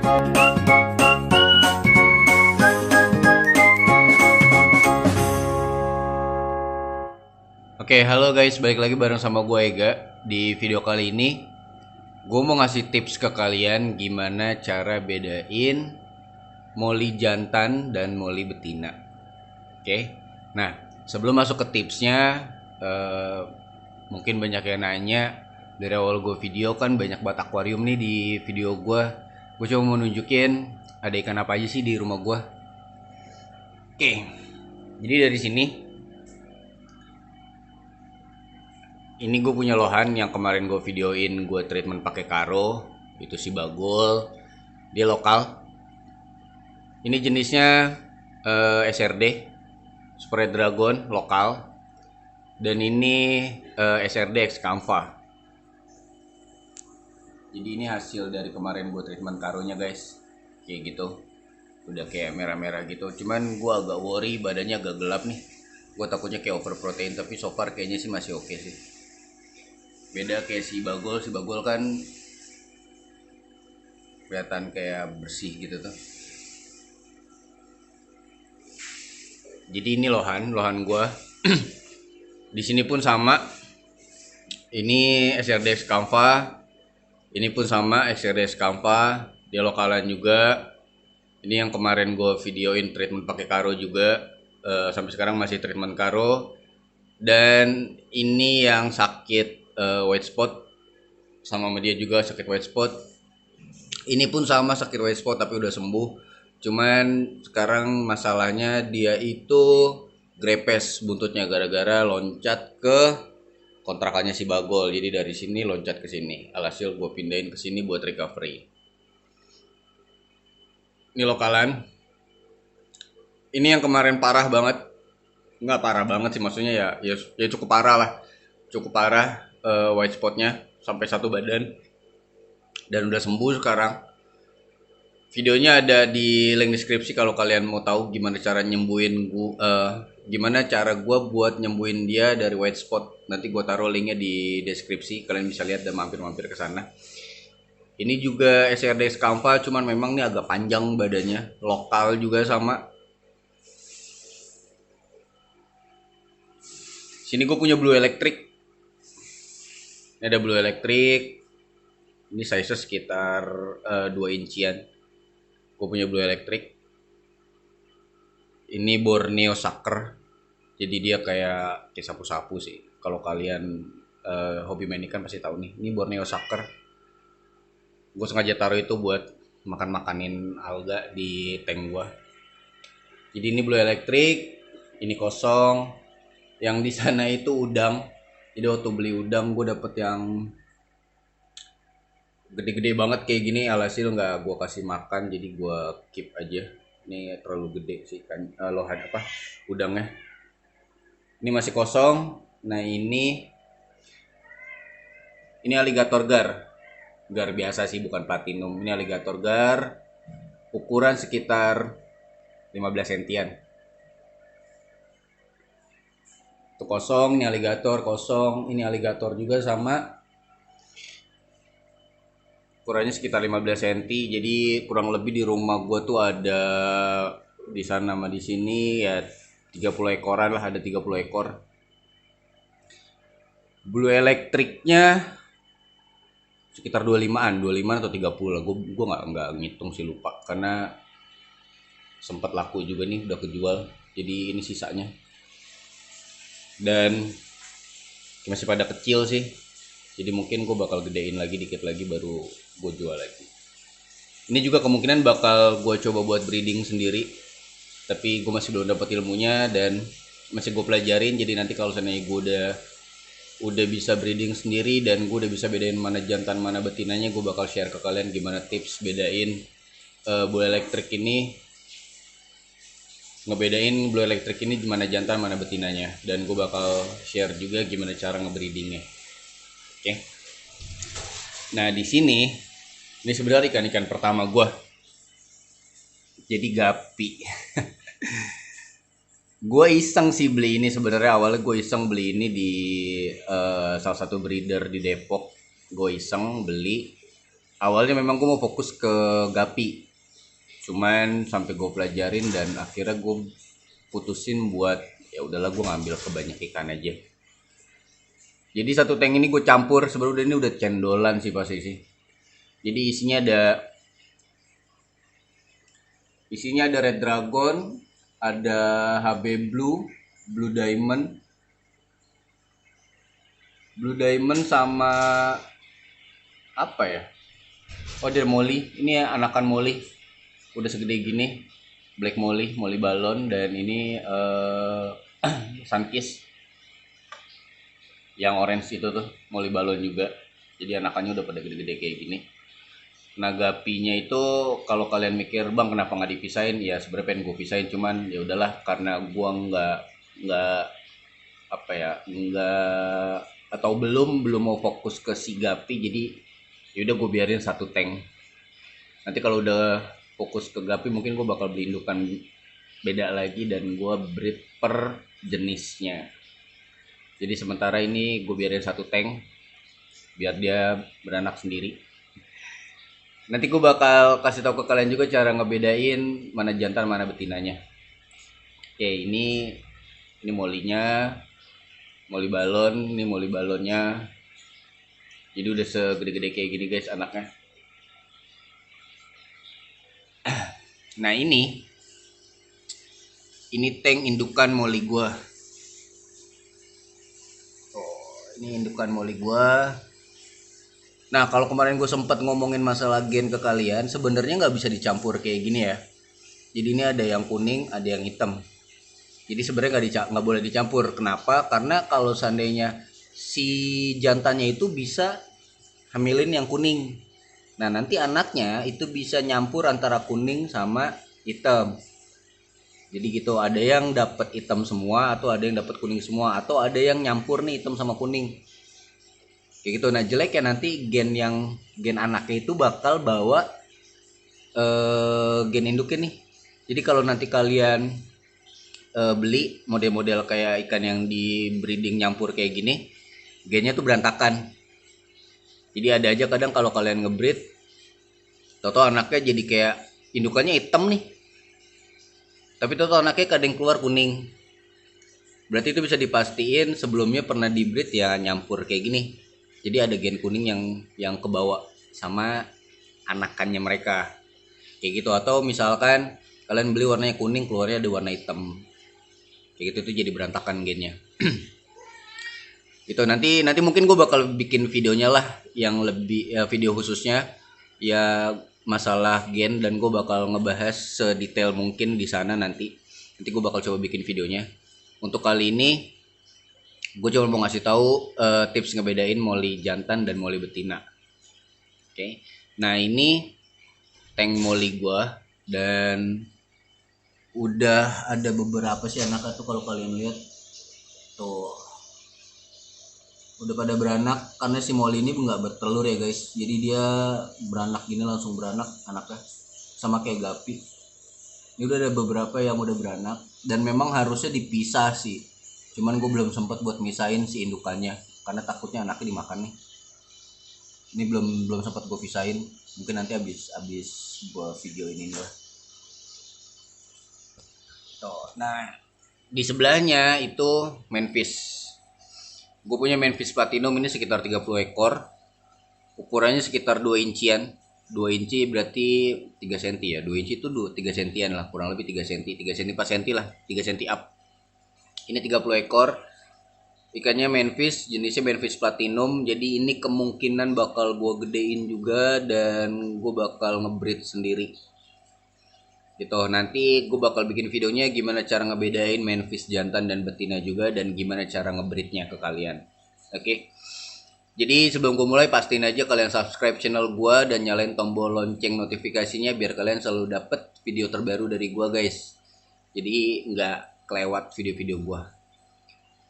Oke, halo guys, balik lagi bareng sama gue Ega. Di video kali ini, gue mau ngasih tips ke kalian gimana cara bedain moli jantan dan moli betina. Oke, nah sebelum masuk ke tipsnya, mungkin banyak yang nanya dari awal gue video kan banyak banget akuarium nih di video gue. Gue cuma mau nunjukin ada ikan apa aja sih di rumah gue. Oke, jadi dari sini. Ini gue punya lohan yang kemarin gue videoin gue treatment pakai karo, itu si bagol, dia lokal. Ini jenisnya SRD, Spread Dragon lokal, dan ini SRD Excalibur. Jadi ini hasil dari kemarin gue treatment karonya guys, kayak gitu, udah kayak merah-merah gitu. Cuman gue agak worry badannya agak gelap nih, gue takutnya kayak over protein, tapi so far kayaknya sih masih oke sih. Beda kayak si bagol kan kelihatan kayak bersih gitu tuh. Jadi ini lohan gua. Di sini pun sama. Ini SRD Excalibur. Ini pun sama SRD Excalibur. Dia lokalan juga. Ini yang kemarin gua videoin treatment pakai karo juga. Sampai sekarang masih treatment karo. Dan ini yang sakit white spot, sama dia juga sakit white spot. Ini pun sama sakit white spot tapi udah sembuh. Cuman sekarang masalahnya dia itu grepes buntutnya gara-gara loncat ke kontrakannya si bagol. Jadi dari sini loncat ke sini. Alhasil gue pindahin ke sini buat recovery. Ini lokalan. Ini yang kemarin parah banget. Nggak parah banget sih, maksudnya ya cukup parah lah. Cukup parah white spotnya sampai satu badan, dan udah sembuh sekarang. Videonya ada di link deskripsi kalau kalian mau tahu gimana cara gimana cara gue buat nyembuhin dia dari white spot. Nanti gue taruh linknya di deskripsi, kalian bisa lihat dan mampir-mampir ke sana. Ini juga SRD Excalibur, cuman memang ini agak panjang badannya, lokal juga sama. Sini gue punya blue electric. Ini ada blue electric. Ini size sekitar 2 incian. Gue punya blue electric. Ini Borneo Sucker. Jadi dia kayak sapu-sapu sih. Kalau kalian hobi main ikan pasti tahu nih. Ini Borneo Sucker. Gue sengaja taruh itu buat makan-makanin alga di tank gue. Jadi ini blue electric. Ini kosong. Yang di sana itu udang. Jadi waktu beli udang gue dapet yang gede-gede banget kayak gini, alhasil nggak gue kasih makan, jadi gue keep aja. Ini terlalu gede sih kan lohan apa udangnya. Ini masih kosong. Nah ini alligator gar biasa sih, bukan platinum. Ini alligator gar ukuran sekitar 15 sentian. Itu kosong. Ini alligator kosong. Ini alligator juga sama, ukurannya sekitar 15 cm. Jadi kurang lebih di rumah gue tuh ada di sana sama di sini ya 30 ekoran lah, ada 30 ekor. Blue elektriknya sekitar 25 atau 30 lah. Gue nggak ngitung sih, lupa karena sempat laku juga nih, udah kejual. Jadi ini sisanya. Dan masih pada kecil sih. Jadi mungkin gue bakal gedein lagi dikit lagi baru gue jual lagi. Ini juga kemungkinan bakal gue coba buat breeding sendiri. Tapi gue masih belum dapat ilmunya dan masih gue pelajarin. Jadi nanti kalau seandainya gue udah bisa breeding sendiri dan gue udah bisa bedain mana jantan mana betinanya, gue bakal share ke kalian gimana tips bedain blue electric ini. Ngebedain blue electric ini gimana jantan mana betinanya, dan gue bakal share juga gimana cara ngebreedingnya. Oke. Nah di sini ini sebenarnya ikan pertama gue. Jadi gapi. Gue iseng sih beli ini, sebenarnya awalnya gue iseng beli ini di salah satu breeder di Depok. Gue iseng beli Awalnya memang gue mau fokus ke gapi, cuman sampai gue pelajarin dan akhirnya gue putusin buat ya udahlah gue ngambil ke banyak ikan aja. Jadi satu tank ini gue campur sebelum ini udah cendolan sih pasti sih. Jadi isinya ada Red Dragon, ada HB Blue, Blue Diamond sama apa ya? Oh, ada Molly. Ini anakan Molly. Udah segede gini. Black Molly, Molly balon dan ini Sunkiss. Yang orange itu tuh Molly balon juga. Jadi anakannya udah pada gede-gede kayak gini. Nagapinya itu kalau kalian mikir bang kenapa nggak dipisahin, ya sebenarnya pengen gue pisahin cuman ya udahlah karena gua nggak apa ya nggak atau belum mau fokus ke si gapi, jadi ya udah gue biarin satu tank. Nanti kalau udah fokus ke gapi mungkin gue bakal beli indukan beda lagi dan gue breed per jenisnya. Jadi sementara ini gue biarin satu tank biar dia beranak sendiri. Nanti gue bakal kasih tahu ke kalian juga cara ngebedain mana jantan mana betinanya. Oke, ini molinya, moli balon, ini moli balonnya. Jadi udah segede-gede kayak gini guys anaknya. Nah ini tank indukan moli gua. Oh, ini indukan moli gua. Nah kalau kemarin gue sempat ngomongin masalah gen ke kalian, sebenarnya nggak bisa dicampur kayak gini ya. Jadi ini ada yang kuning, ada yang hitam. Jadi sebenarnya nggak boleh dicampur. Kenapa? Karena kalau seandainya si jantannya itu bisa hamilin yang kuning. Nah nanti anaknya itu bisa nyampur antara kuning sama hitam. Jadi gitu, ada yang dapat hitam semua atau ada yang dapat kuning semua atau ada yang nyampur nih hitam sama kuning. Kayak gitu. Nah jeleknya nanti gen anaknya itu bakal bawa gen induknya nih. Jadi kalau nanti kalian beli model-model kayak ikan yang di breeding nyampur kayak gini, gennya tuh berantakan. Jadi ada aja kadang kalau kalian ngebreed, toto anaknya jadi kayak indukannya hitam nih, tapi toto anaknya kadang keluar kuning. Berarti itu bisa dipastiin sebelumnya pernah di breed ya nyampur kayak gini. Jadi ada gen kuning yang kebawa sama anakannya mereka. Kayak gitu. Atau misalkan kalian beli warnanya kuning keluarnya ada warna hitam. Kayak gitu tuh jadi berantakan gennya. Itu nanti mungkin gue bakal bikin videonya lah yang lebih video khususnya ya masalah gen, dan gue bakal ngebahas sedetail mungkin di sana nanti gue bakal coba bikin videonya. Untuk kali ini gue cuma mau ngasih tahu tips ngebedain moli jantan dan moli betina. Oke. Nah ini tank moli gue dan udah ada beberapa sih anaknya tuh kalau kalian lihat tuh udah pada beranak, karena si moli ini nggak bertelur ya guys, jadi dia beranak gini langsung beranak anaknya sama kayak gapi. Ini udah ada beberapa yang udah beranak dan memang harusnya dipisah sih, cuman gue belum sempat buat misahin si indukannya karena takutnya anaknya dimakan nih. Ini belum sempat gue pisahin, mungkin nanti abis gue video ini lah. Tuh, nah di sebelahnya itu Memphis. Gue punya Memphis Platinum ini sekitar 30 ekor. Ukurannya sekitar 2 incian. 2 inci berarti 3 cm ya. 2 inci itu 3 sentian lah, kurang lebih 3 cm. 3 cm 4 cm lah, 3 cm up. Ini 30 ekor. Ikannya Memphis, jenisnya Memphis Platinum. Jadi ini kemungkinan bakal gue gedein juga dan gue bakal ngebreed sendiri. Gitu. Nanti gue bakal bikin videonya gimana cara ngebedain Memphis jantan dan betina juga, dan gimana cara ngebreednya ke kalian. Oke. Jadi sebelum gue mulai pastiin aja kalian subscribe channel gue dan nyalain tombol lonceng notifikasinya biar kalian selalu dapet video terbaru dari gue guys. Jadi nggak kelewat video-video gue.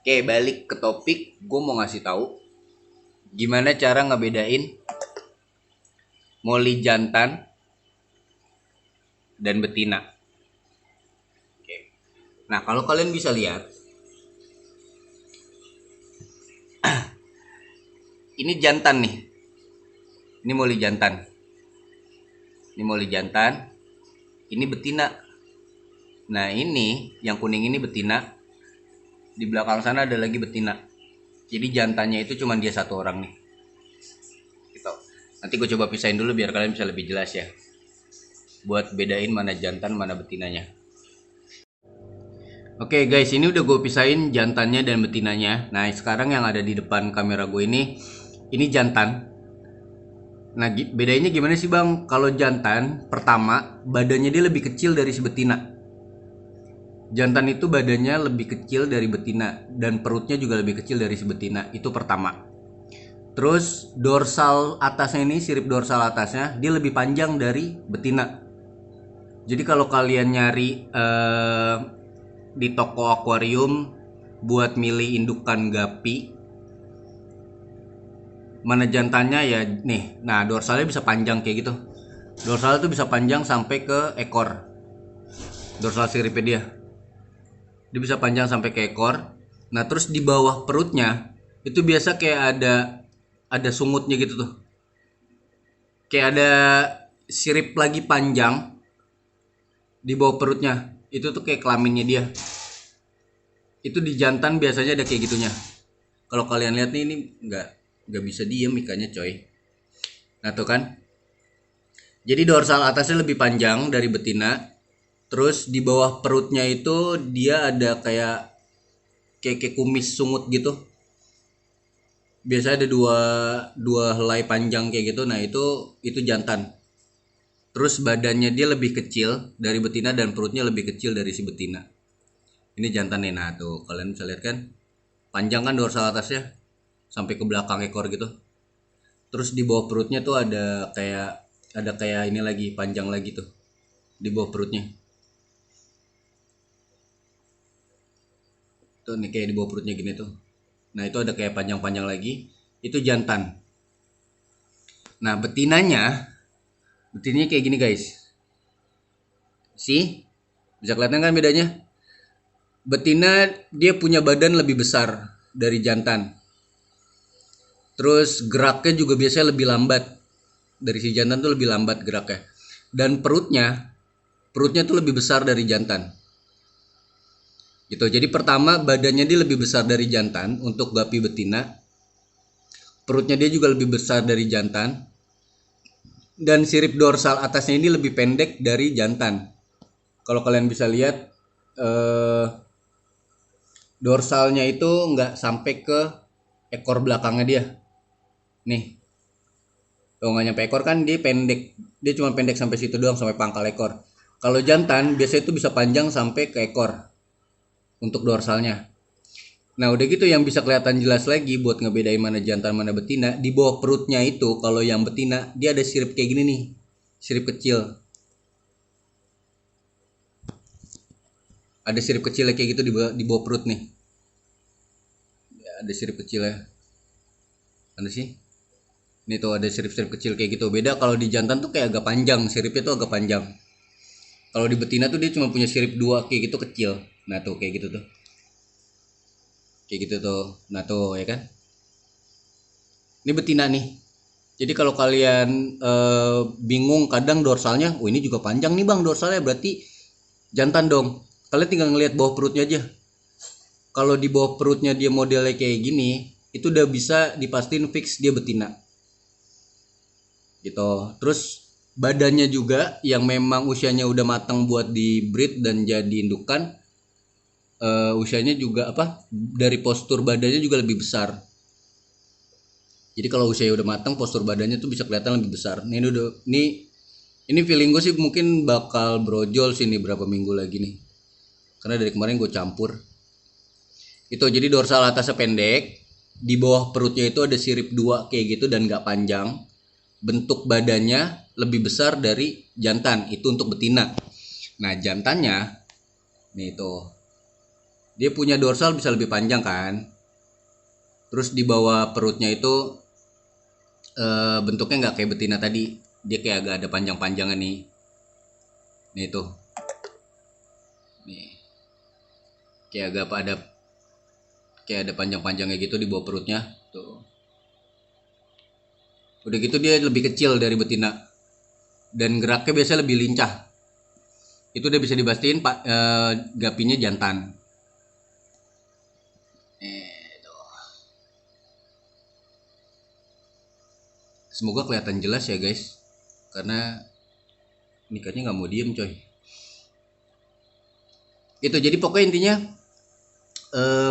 Oke, balik ke topik, gue mau ngasih tahu gimana cara ngebedain moli jantan dan betina. Oke. Nah kalau kalian bisa lihat, ini jantan nih, ini moli jantan. Ini moli jantan, ini betina. Nah ini yang kuning ini betina, di belakang sana ada lagi betina. Jadi jantannya itu cuma dia satu orang nih gitu. Nanti gue coba pisahin dulu biar kalian bisa lebih jelas ya, buat bedain mana jantan mana betinanya. Oke guys, ini udah gue pisahin jantannya dan betinanya. Nah sekarang yang ada di depan kamera gue ini jantan. Nah bedanya gimana sih bang? Kalau jantan, pertama badannya dia lebih kecil dari si betina. Jantan itu badannya lebih kecil dari betina dan perutnya juga lebih kecil dari si betina. Itu pertama. Terus dorsal atasnya ini, sirip dorsal atasnya dia lebih panjang dari betina. Jadi kalau kalian nyari di toko akuarium buat milih indukan gapi mana jantannya ya nih. Nah dorsalnya bisa panjang kayak gitu. Dorsal itu bisa panjang sampai ke ekor. Dorsal siripnya dia bisa panjang sampai ke ekor. Nah terus di bawah perutnya itu biasa kayak ada sungutnya gitu tuh, kayak ada sirip lagi panjang di bawah perutnya. Itu tuh kayak kelaminnya dia. Itu di jantan biasanya ada kayak gitunya. Kalau kalian lihat nih, ini nggak bisa diem ikannya coy. Nah tuh kan, jadi dorsal atasnya lebih panjang dari betina. Terus di bawah perutnya itu dia ada kayak kumis sungut gitu. Biasanya ada dua helai panjang kayak gitu. Nah itu jantan. Terus badannya dia lebih kecil dari betina dan perutnya lebih kecil dari si betina. Ini jantannya. Nah tuh kalian bisa lihat kan, panjang kan dorsal atasnya sampai ke belakang ekor gitu. Terus di bawah perutnya tuh ada kayak ini lagi panjang lagi tuh di bawah perutnya. Tuh nih kayak di bawah perutnya gini tuh. Nah itu ada kayak panjang-panjang lagi. Itu jantan. Nah betinanya kayak gini guys. Sih, bisa kelihatan kan bedanya? Betina dia punya badan lebih besar dari jantan. Terus geraknya juga biasanya lebih lambat. Dari si jantan tuh lebih lambat geraknya. Dan perutnya tuh lebih besar dari jantan. Gitu. Jadi pertama badannya dia lebih besar dari jantan untuk gapi betina. Perutnya dia juga lebih besar dari jantan. Dan sirip dorsal atasnya ini lebih pendek dari jantan. Kalau kalian bisa lihat dorsalnya itu nggak sampai ke ekor belakangnya dia. Nih, kalau nggak nyampe ekor kan dia pendek. Dia cuma pendek sampai situ doang, sampai pangkal ekor. Kalau jantan biasanya itu bisa panjang sampai ke ekor untuk dorsalnya. Nah udah gitu yang bisa kelihatan jelas lagi buat ngebedain mana jantan mana betina. Di bawah perutnya itu kalau yang betina dia ada sirip kayak gini nih, sirip kecil. Ada sirip kecilnya kayak gitu di bawah perut nih. Ya, ada sirip kecilnya. Ada sih. Ini tuh ada sirip-sirip kecil kayak gitu. Beda kalau di jantan tuh kayak agak panjang, siripnya tuh agak panjang. Kalau di betina tuh dia cuma punya sirip dua kayak gitu kecil. Nah tuh kayak gitu tuh. Kayak gitu tuh. Nah tuh ya kan. Ini betina nih. Jadi kalau kalian bingung kadang dorsalnya, oh ini juga panjang nih bang dorsalnya, berarti jantan dong. Kalian tinggal ngelihat bawah perutnya aja. Kalau di bawah perutnya dia modelnya kayak gini, itu udah bisa dipastiin fix dia betina. Gitu. Terus badannya juga yang memang usianya udah matang buat di breed dan jadi indukan, usianya juga dari postur badannya juga lebih besar. Jadi kalau usia udah matang postur badannya tuh bisa kelihatan lebih besar. Ini feeling gue sih mungkin bakal brojol sih nih berapa minggu lagi nih, karena dari kemarin gue campur. Itu jadi dorsal atasnya pendek, di bawah perutnya itu ada sirip dua kayak gitu dan gak panjang. Bentuk badannya lebih besar dari jantan, itu untuk betina. Nah jantannya nih tuh, dia punya dorsal bisa lebih panjang kan. Terus di bawah perutnya itu bentuknya nggak kayak betina tadi, dia kayak agak ada panjang-panjangnya nih. Nih tuh, nih kayak ada panjang-panjangnya gitu di bawah perutnya tuh. Udah gitu dia lebih kecil dari betina. dan geraknya biasanya lebih lincah. Itu udah bisa dibastiin Pak, gapinya jantan. Semoga kelihatan jelas ya guys, karena nikahnya nggak mau diem coy. Itu jadi pokoknya intinya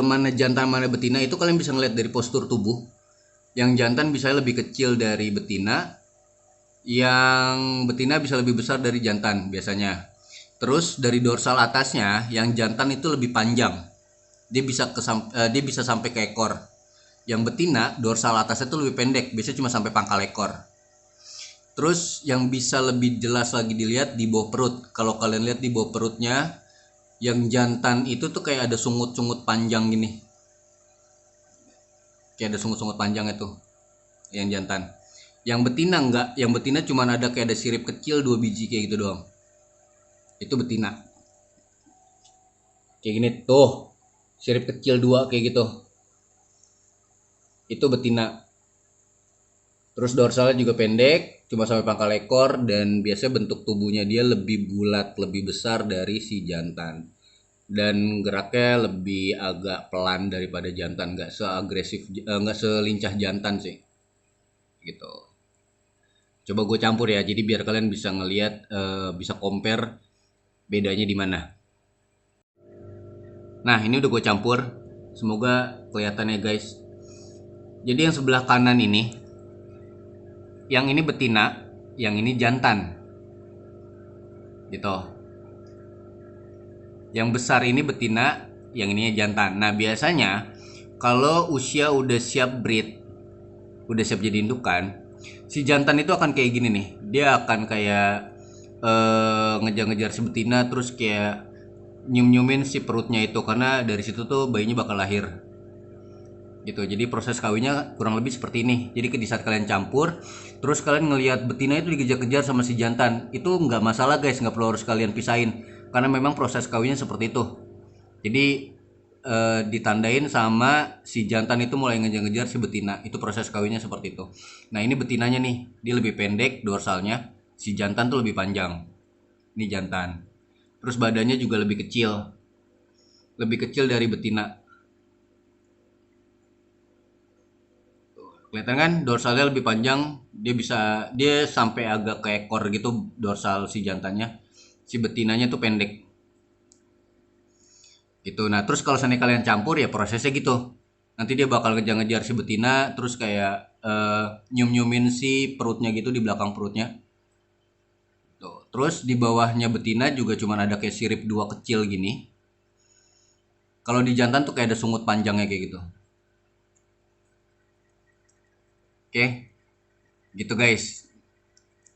mana jantan mana betina itu kalian bisa ngeliat dari postur tubuh. Yang jantan bisa lebih kecil dari betina, yang betina bisa lebih besar dari jantan biasanya. Terus dari dorsal atasnya, yang jantan itu lebih panjang, dia bisa sampai ke ekor. Yang betina dorsal atasnya itu lebih pendek, biasanya cuma sampai pangkal ekor. Terus yang bisa lebih jelas lagi dilihat di bawah perut. Kalau kalian lihat di bawah perutnya, yang jantan itu tuh kayak ada sungut-sungut panjang gini. Kayak ada sungut-sungut panjang itu yang jantan. Yang betina enggak, yang betina cuma ada kayak ada sirip kecil 2 biji kayak gitu doang. Itu betina. Kayak gini tuh, sirip kecil 2 kayak gitu. Itu betina. Terus dorsalnya juga pendek, cuma sampai pangkal ekor, dan biasanya bentuk tubuhnya dia lebih bulat, lebih besar dari si jantan. Dan geraknya lebih agak pelan daripada jantan, nggak seagresif, nggak selincah jantan sih. Gitu. Coba gue campur ya, jadi biar kalian bisa ngelihat, bisa compare bedanya di mana. Nah, ini udah gue campur. Semoga kelihatan ya guys. Jadi yang sebelah kanan ini, yang ini betina, yang ini jantan. Gitu. Yang besar ini betina, yang ini jantan. Nah, biasanya kalau usia udah siap breed, udah siap jadi indukan, si jantan itu akan kayak gini nih. Dia akan kayak ngejar-ngejar si betina, terus kayak nyium-nyiumin si perutnya itu, karena dari situ tuh bayinya bakal lahir. Gitu. Jadi proses kawinnya kurang lebih seperti ini. Jadi di saat kalian campur, terus kalian ngelihat betina itu dikejar-kejar sama si jantan, itu nggak masalah guys, nggak perlu harus kalian pisahin, karena memang proses kawinnya seperti itu. Jadi ditandain sama si jantan itu mulai ngejar-ngejar si betina, itu proses kawinnya seperti itu. Nah, ini betinanya nih, dia lebih pendek dorsalnya, si jantan tuh lebih panjang. Ini jantan. Terus badannya juga lebih kecil dari betina. Kelihatan kan dorsalnya lebih panjang, dia sampai agak ke ekor gitu dorsal si jantannya. Si betinanya tuh pendek. Gitu. Nah, terus kalau seandainya kalian campur ya prosesnya gitu. Nanti dia bakal ngejar-ngejar si betina, terus kayak nyium-nyiumin si perutnya gitu, di belakang perutnya. Tuh. Terus di bawahnya betina juga cuman ada kayak sirip 2 kecil gini. Kalau di jantan tuh kayak ada sungut panjangnya kayak gitu. Oke, gitu guys.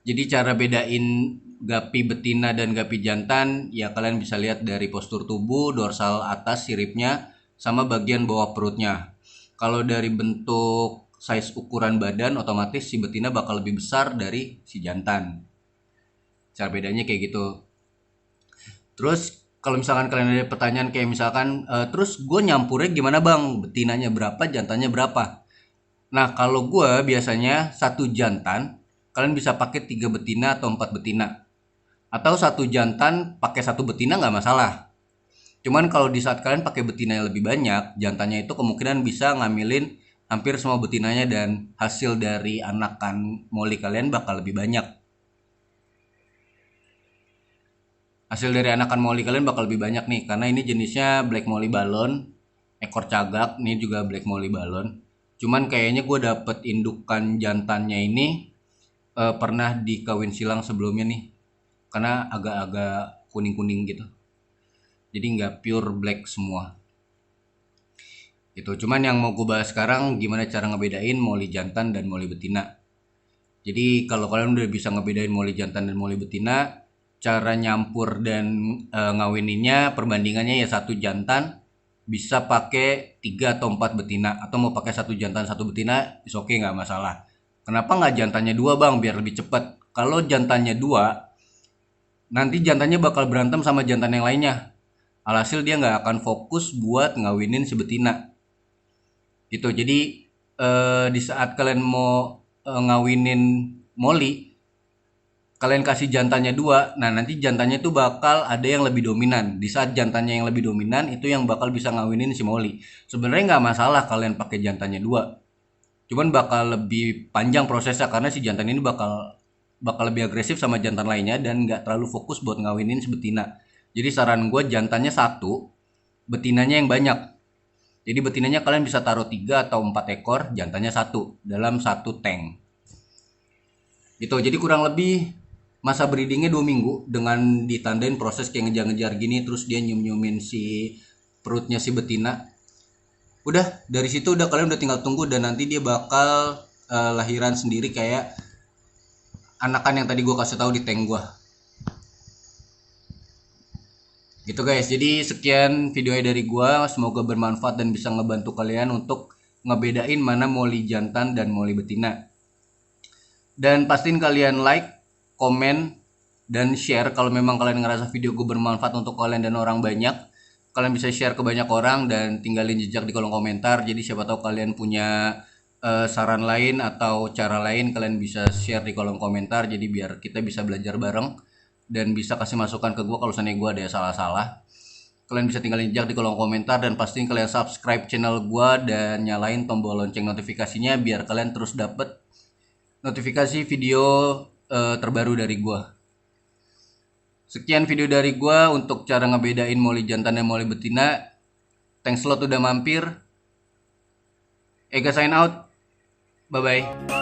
Jadi cara bedain gapi betina dan gapi jantan ya kalian bisa lihat dari postur tubuh, dorsal atas siripnya, sama bagian bawah perutnya. Kalau dari bentuk size ukuran badan, otomatis si betina bakal lebih besar dari si jantan. Cara bedanya kayak gitu. Terus kalau misalkan kalian ada pertanyaan kayak misalkan, terus gue nyampurnya gimana bang? Betinanya berapa, jantannya berapa? Nah, kalau gue biasanya satu jantan, kalian bisa pakai 3 betina atau 4 betina. Atau satu jantan pakai satu betina nggak masalah. Cuman kalau di saat kalian pakai betina yang lebih banyak, jantannya itu kemungkinan bisa ngambilin hampir semua betinanya, dan hasil dari anakan moli kalian bakal lebih banyak. Hasil dari anakan moli kalian bakal lebih banyak nih, karena ini jenisnya black molly balon, ekor cagak, ini juga black molly balon. Cuman kayaknya gue dapet indukan jantannya ini pernah dikawin silang sebelumnya nih, karena agak-agak kuning-kuning gitu. Jadi nggak pure black semua. Gitu. Cuman yang mau gue bahas sekarang gimana cara ngebedain moli jantan dan moli betina. Jadi kalau kalian udah bisa ngebedain moli jantan dan moli betina, cara nyampur dan ngawininnya perbandingannya ya satu jantan bisa pakai 3 atau 4 betina, atau mau pakai satu jantan satu betina is oke, nggak masalah. Kenapa nggak jantannya 2 bang, biar lebih cepat? Kalau jantannya 2, nanti jantannya bakal berantem sama jantan yang lainnya, alhasil dia nggak akan fokus buat ngawinin si betina. Gitu. Jadi di saat kalian mau ngawinin moli, kalian kasih jantannya 2, nah nanti jantannya itu bakal ada yang lebih dominan. Di saat jantannya yang lebih dominan itu yang bakal bisa ngawinin si Molly. Sebenarnya nggak masalah kalian pakai jantannya 2, cuman bakal lebih panjang prosesnya karena si jantan ini bakal lebih agresif sama jantan lainnya dan nggak terlalu fokus buat ngawinin si betina. Jadi saran gue jantannya 1, betinanya yang banyak. Jadi betinanya kalian bisa taruh 3 atau 4 ekor, jantannya 1 dalam 1 tank. Gitu. Jadi kurang lebih masa breedingnya 2 minggu dengan ditandain proses kayak ngejar-ngejar gini, terus dia nyium-nyiumin si perutnya si betina. Udah dari situ udah kalian udah tinggal tunggu dan nanti dia bakal lahiran sendiri kayak anakan yang tadi gue kasih tahu di tank gue. Gitu guys, jadi sekian videonya dari gue, semoga bermanfaat dan bisa ngebantu kalian untuk ngebedain mana Molly jantan dan Molly betina. Dan pastiin kalian like, komen, dan share kalau memang kalian ngerasa video gue bermanfaat untuk kalian dan orang banyak. Kalian bisa share ke banyak orang dan tinggalin jejak di kolom komentar. Jadi siapa tahu kalian punya saran lain atau cara lain, kalian bisa share di kolom komentar. Jadi biar kita bisa belajar bareng dan bisa kasih masukan ke gue kalau seandainya gue ada salah-salah. Kalian bisa tinggalin jejak di kolom komentar dan pastiin kalian subscribe channel gue dan nyalain tombol lonceng notifikasinya biar kalian terus dapet notifikasi video terbaru dari gua. Sekian video dari gua untuk cara ngebedain Molly jantan dan Molly betina. Thanks a lot udah mampir. Ega sign out. Bye bye.